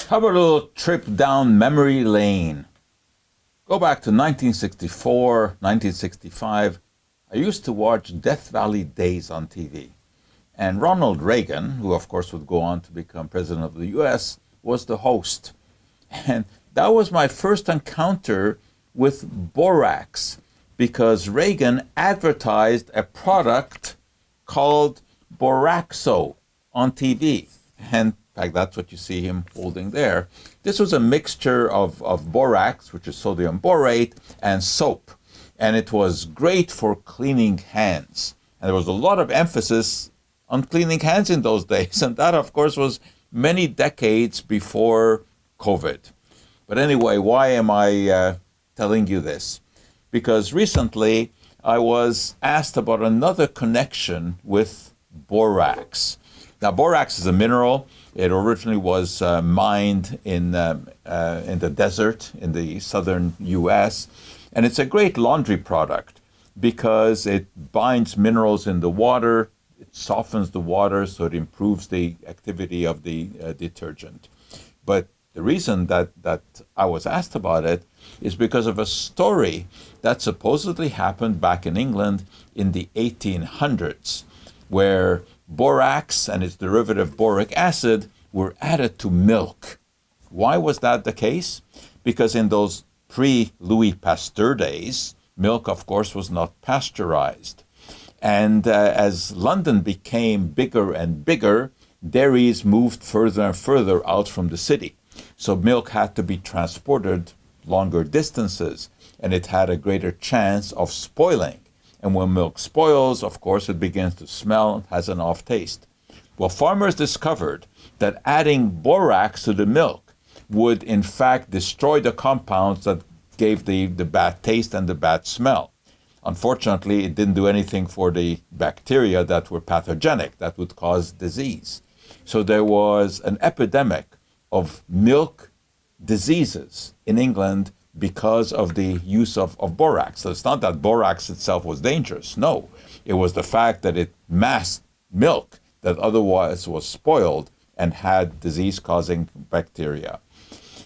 How about a little trip down memory lane? Go back to 1964, 1965. I used to watch Death Valley Days on TV. And Ronald Reagan, who of course would go on to become president of the US, was the host. And that was my first encounter with Borax, because Reagan advertised a product called Boraxo on TV. And in fact, that's what you see him holding there. This was a mixture of borax, which is sodium borate, and soap. And it was great for cleaning hands. And there was a lot of emphasis on cleaning hands in those days. And that, of course, was many decades before COVID. But anyway, why am I telling you this? Because recently I was asked about another connection with borax. Now, borax is a mineral. It originally was mined in the desert in the southern U.S., and it's a great laundry product because it binds minerals in the water, it softens the water, so it improves the activity of the detergent. But the reason that I was asked about it is because of a story that supposedly happened back in England in the 1800s, where borax and its derivative boric acid were added to milk. Why was that the case? Because in those pre-Louis Pasteur days, milk, of course, was not pasteurized. And as London became bigger and bigger, dairies moved further and further out from the city. So milk had to be transported longer distances, and it had a greater chance of spoiling. And when milk spoils, of course, it begins to smell and has an off taste. Well, farmers discovered that adding borax to the milk would, in fact, destroy the compounds that gave the bad taste and the bad smell. Unfortunately, it didn't do anything for the bacteria that were pathogenic, that would cause disease. So there was an epidemic of milk diseases in England because of the use of borax. So it's not that borax itself was dangerous. No, it was the fact that it masked milk that otherwise was spoiled and had disease-causing bacteria.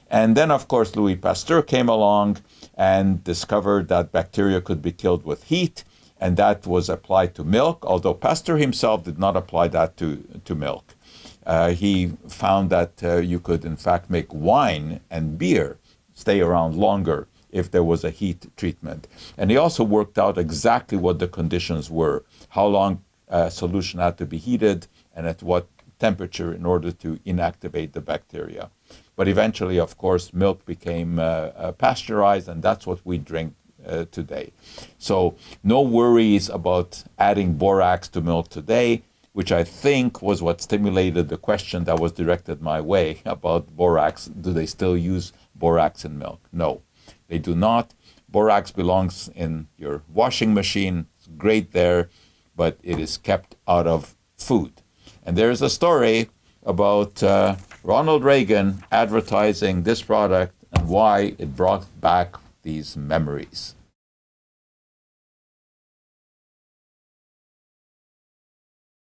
And then, of course, Louis Pasteur came along and discovered that bacteria could be killed with heat, and that was applied to milk, although Pasteur himself did not apply that to milk. He found that you could, in fact, make wine and beer stay around longer if there was a heat treatment. And he also worked out exactly what the conditions were, how long a solution had to be heated and at what temperature in order to inactivate the bacteria. But eventually, of course, milk became pasteurized, and that's what we drink today. So no worries about adding borax to milk today, which I think was what stimulated the question that was directed my way about borax. Do they still use borax in milk? No, they do not. Borax belongs in your washing machine. It's great there, but it is kept out of food. And there's a story about Ronald Reagan advertising this product and why it brought back these memories.